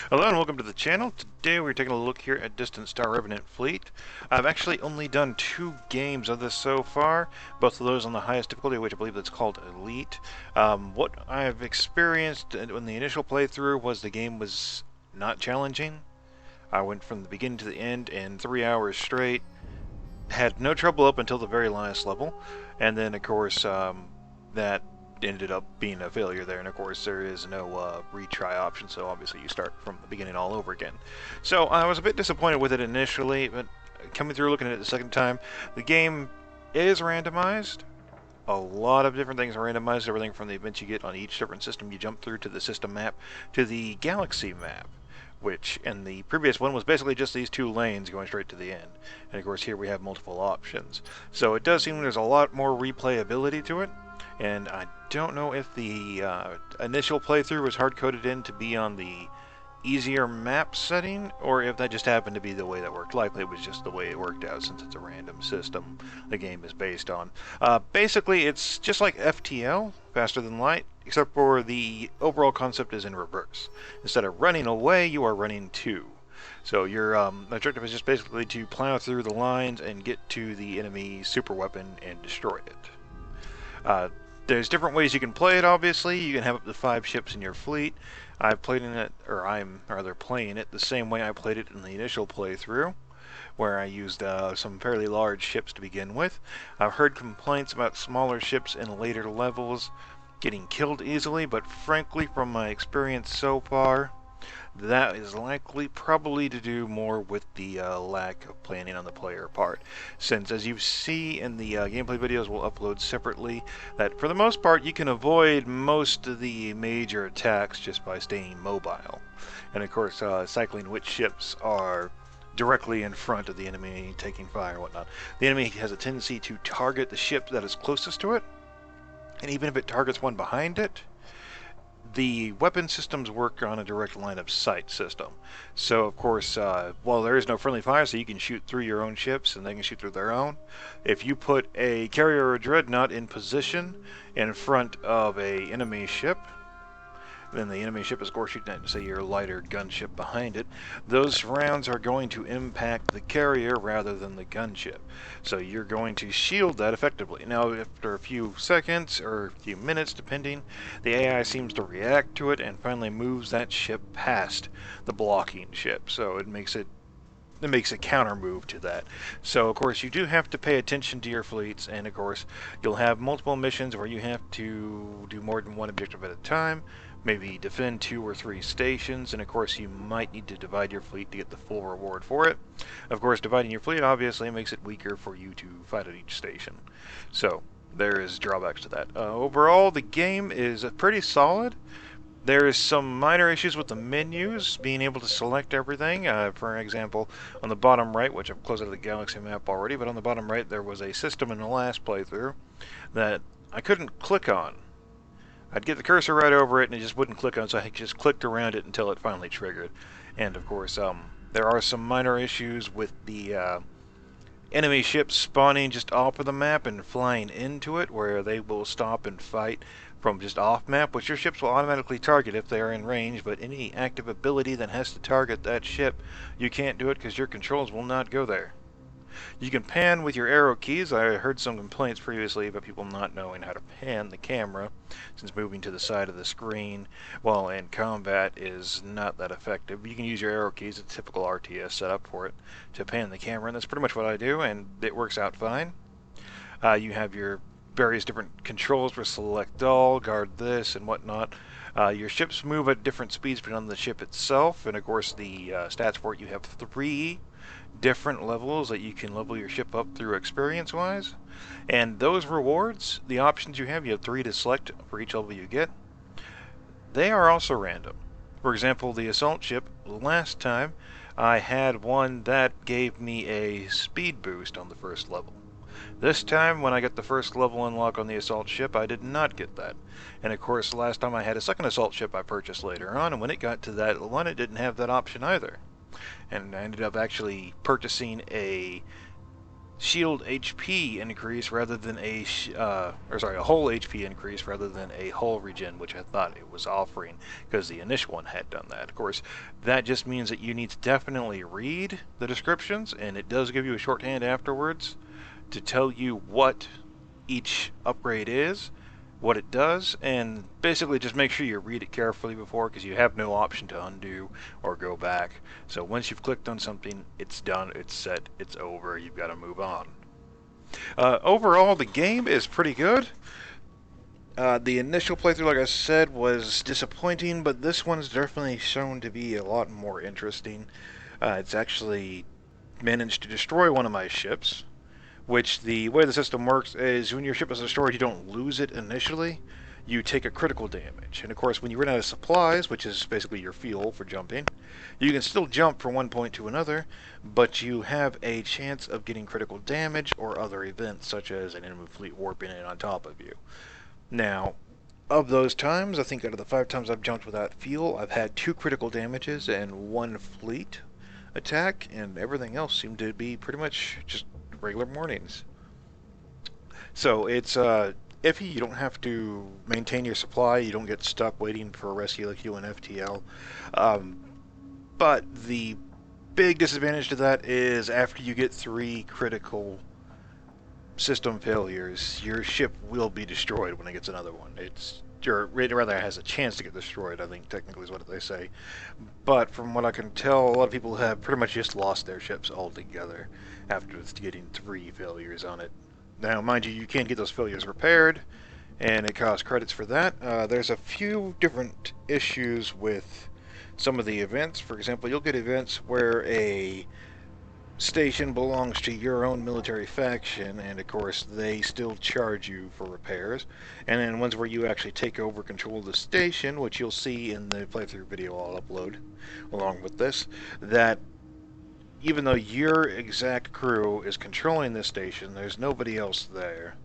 Hello and welcome to the channel. Today we're taking a look here at distant Star Revenant Fleet. I've actually only done 2 games of this so far, both of those on the highest difficulty, which I believe that's called Elite. What I've experienced in the initial playthrough was the game was not challenging. I went from the beginning to the end in 3 hours straight, had no trouble up until the very last level, and then of course that ended up being a failure there, and of course there is no retry option, so obviously you start from the beginning all over again. So I was a bit disappointed with it initially, but coming through looking at it the second time, the game is randomized. A lot of different things are randomized, everything from the events you get on each different system you jump through to the system map to the galaxy map, which in the previous one was basically just these 2 lanes going straight to the end. And of course here we have multiple options. So it does seem there's a lot more replayability to it, and I don't know if the initial playthrough was hard-coded in to be on the easier map setting, or if that just happened to be the way that worked. Likely it was just the way it worked out, since it's a random system the game is based on. Basically, it's just like FTL, Faster Than Light, except for the overall concept is in reverse. Instead of running away, you are running to. So your objective is just basically to plow through the lines and get to the enemy super weapon and destroy it. There's different ways you can play it, obviously. You can have up to 5 ships in your fleet. I've played in it, or I'm rather playing it the same way I played it in the initial playthrough, where I used some fairly large ships to begin with. I've heard complaints about smaller ships in later levels getting killed easily, but frankly, from my experience so far, that is likely probably to do more with the lack of planning on the player part. Since, as you see in the gameplay videos we'll upload separately, that for the most part you can avoid most of the major attacks just by staying mobile. And of course, cycling which ships are directly in front of the enemy, taking fire and whatnot. The enemy has a tendency to target the ship that is closest to it, and even if it targets one behind it, the weapon systems work on a direct line of sight system. So, of course, while there is no friendly fire, so you can shoot through your own ships and they can shoot through their own, if you put a carrier or a dreadnought in position in front of a enemy ship, then the enemy ship is, of course, shooting at, say, your lighter gunship behind it. Those rounds are going to impact the carrier rather than the gunship. So you're going to shield that effectively. Now, after a few seconds or a few minutes, depending, the AI seems to react to it and finally moves that ship past the blocking ship. So it makes a counter move to that. So, of course, you do have to pay attention to your fleets, and, of course, you'll have multiple missions where you have to do more than one objective at a time, maybe defend 2 or 3 stations, and, of course, you might need to divide your fleet to get the full reward for it. Of course, dividing your fleet obviously makes it weaker for you to fight at each station. So, there is drawbacks to that. Overall, the game is pretty solid. There is some minor issues with the menus, being able to select everything. For example, on the bottom right, which I've closed out of the galaxy map already, but on the bottom right there was a system in the last playthrough that I couldn't click on. I'd get the cursor right over it and it just wouldn't click on, so I just clicked around it until it finally triggered. And of course, there are some minor issues with the enemy ships spawning just off of the map and flying into it, where they will stop and fight from just off map, which your ships will automatically target if they are in range, but any active ability that has to target that ship, you can't do it because your controls will not go there. You can pan with your arrow keys. I heard some complaints previously about people not knowing how to pan the camera, since moving to the side of the screen while in combat is not that effective. You can use your arrow keys, a typical RTS setup for it, to pan the camera, and that's pretty much what I do, and it works out fine. You have your various different controls for select all, guard this, and whatnot. Your ships move at different speeds depending on the ship itself, and of course the stats for it, you have 3 different levels that you can level your ship up through experience-wise. And those rewards, the options you have 3 to select for each level you get, they are also random. For example, the assault ship, last time I had one that gave me a speed boost on the first level. This time, when I got the first level unlock on the assault ship, I did not get that. And of course, last time I had a second assault ship I purchased later on, and when it got to that one, it didn't have that option either. And I ended up actually purchasing a shield HP increase rather than a whole HP increase rather than a hull regen, which I thought it was offering because the initial one had done that. Of course, that just means that you need to definitely read the descriptions, and it does give you a shorthand afterwards to tell you what each upgrade is, what it does, and basically just make sure you read it carefully before, because you have no option to undo or go back. So once you've clicked on something, it's done, it's set, it's over, you've got to move on. Overall, the game is pretty good. The initial playthrough, like I said, was disappointing, but this one's definitely shown to be a lot more interesting. It's actually managed to destroy one of my ships, which the way the system works is when your ship is destroyed, you don't lose it initially. You take a critical damage. And of course, when you run out of supplies, which is basically your fuel for jumping, you can still jump from one point to another, but you have a chance of getting critical damage or other events, such as an enemy fleet warping in on top of you. Now, of those times, I think out of the 5 times I've jumped without fuel, I've had 2 critical damages and 1 fleet attack, and everything else seemed to be pretty much just regular mornings. So it's iffy. You don't have to maintain your supply. You don't get stuck waiting for a rescue like you in FTL. Um, but the big disadvantage to that is after you get 3 critical system failures, your ship will be destroyed when it gets another one. Or rather has a chance to get destroyed, I think technically is what they say. But from what I can tell, a lot of people have pretty much just lost their ships altogether after getting 3 failures on it. Now, mind you, you can get those failures repaired, and it costs credits for that. There's a few different issues with some of the events. For example, you'll get events where a station belongs to your own military faction, and of course they still charge you for repairs. And then ones where you actually take over control of the station, which you'll see in the playthrough video I'll upload along with this, that even though your exact crew is controlling this station, there's nobody else there,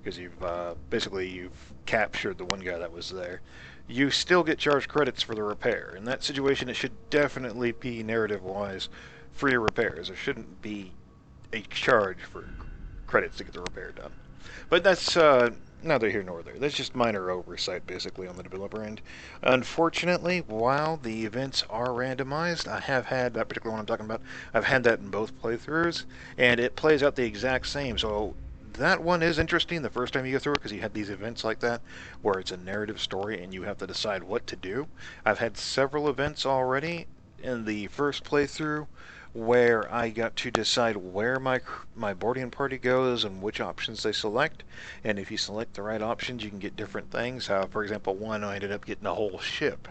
because you've captured the one guy that was there. You still get charged credits for the repair. In that situation, it should definitely be narrative-wise free repairs. There shouldn't be a charge for credits to get the repair done. But that's neither here nor there. That's just minor oversight, basically, on the developer end. Unfortunately, while the events are randomized, I have had that particular one I'm talking about. I've had that in both playthroughs, and it plays out the exact same. So that one is interesting the first time you go through it, because you had these events like that where it's a narrative story and you have to decide what to do. I've had several events already in the first playthrough where I got to decide where my boarding party goes and which options they select. And if you select the right options, you can get different things. For example, one, I ended up getting a whole ship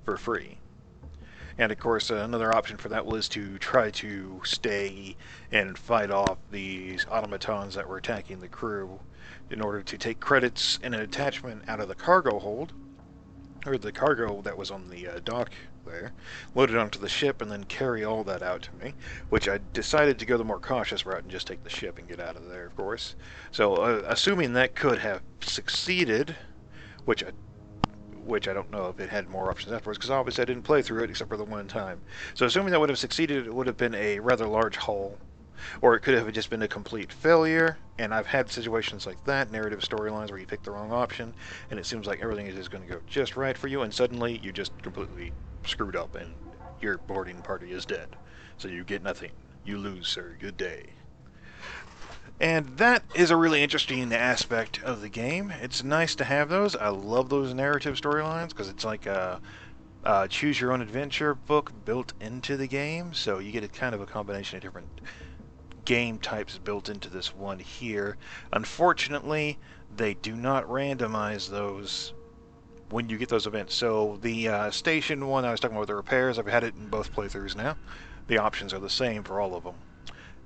for free. And of course, another option for that was to try to stay and fight off these automatons that were attacking the crew in order to take credits and an attachment out of the cargo hold, or the cargo that was on the dock there, load it onto the ship, and then carry all that out to me, which I decided to go the more cautious route and just take the ship and get out of there, of course. So, assuming that could have succeeded, which I don't know if it had more options afterwards, because obviously I didn't play through it except for the one time. So assuming that would have succeeded, it would have been a rather large hull, or it could have just been a complete failure. And I've had situations like that, narrative storylines where you pick the wrong option, and it seems like everything is just going to go just right for you, and suddenly you just completely screwed up, and your boarding party is dead. So you get nothing. You lose, sir. Good day. And that is a really interesting aspect of the game. It's nice to have those. I love those narrative storylines because it's like a choose your own adventure book built into the game. So you get a kind of a combination of different game types built into this one here. Unfortunately, they do not randomize those when you get those events. So the station one I was talking about with the repairs, I've had it in both playthroughs now. The options are the same for all of them.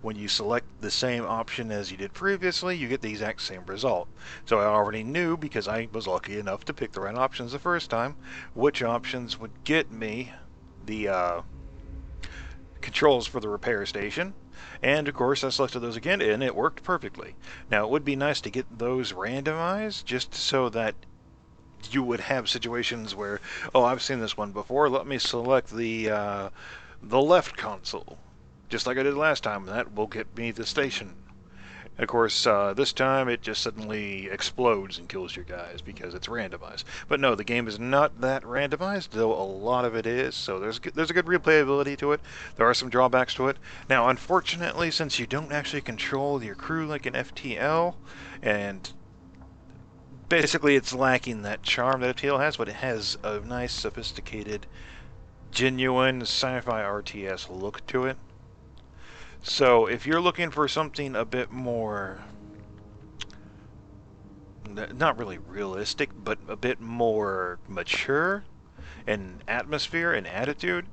When you select the same option as you did previously, you get the exact same result. So I already knew, because I was lucky enough to pick the right options the first time, which options would get me the controls for the repair station. And of course I selected those again, and it worked perfectly. Now it would be nice to get those randomized, just so that you would have situations where, oh, I've seen this one before, let me select the left console, just like I did last time, and that will get me the station. Of course, this time it just suddenly explodes and kills your guys because it's randomized. But no, the game is not that randomized, though a lot of it is. So there's a good replayability to it. There are some drawbacks to it. Now, unfortunately, since you don't actually control your crew like an FTL, and basically it's lacking that charm that FTL has, but it has a nice, sophisticated, genuine sci-fi RTS look to it. So if you're looking for something a bit more, not really realistic, but a bit more mature in atmosphere and attitude,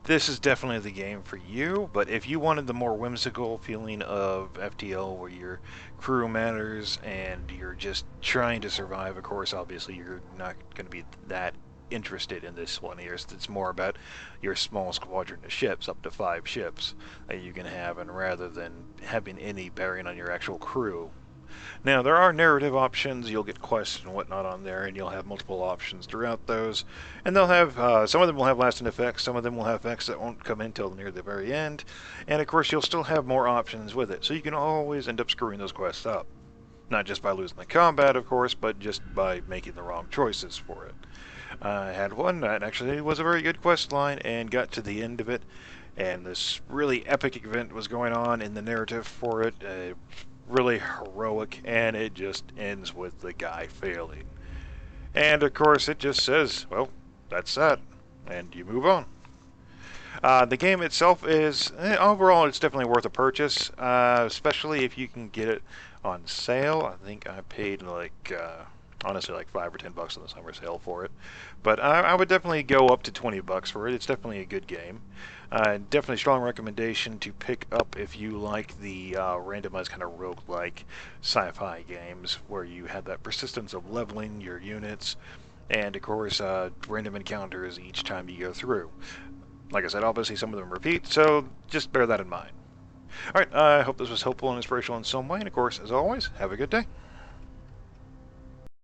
this is definitely the game for you. But if you wanted the more whimsical feeling of FTL where your crew matters and you're just trying to survive, of course, obviously you're not going to be that interested in this one here. It's more about your small squadron of ships, up to 5 ships that you can have, and rather than having any bearing on your actual crew. Now, there are narrative options. You'll get quests and whatnot on there, and you'll have multiple options throughout those. And they'll have, some of them will have lasting effects, some of them will have effects that won't come in until near the very end. And of course, you'll still have more options with it, so you can always end up screwing those quests up. Not just by losing the combat, of course, but just by making the wrong choices for it. I had one that actually was a very good quest line and got to the end of it, and this really epic event was going on in the narrative for it. Really heroic, and it just ends with the guy failing. And of course, it just says, well, that's that, and you move on. The game itself is, overall, it's definitely worth a purchase, especially if you can get it on sale. I think I paid like, honestly, like $5 or $10 on the summer sale for it. But I would definitely go up to $20 for it. It's definitely a good game. Definitely strong recommendation to pick up if you like the randomized kind of rogue-like sci-fi games where you have that persistence of leveling your units and, of course, random encounters each time you go through. Like I said, obviously some of them repeat, so just bear that in mind. Alright, I hope this was helpful and inspirational in some way, and of course, as always, have a good day.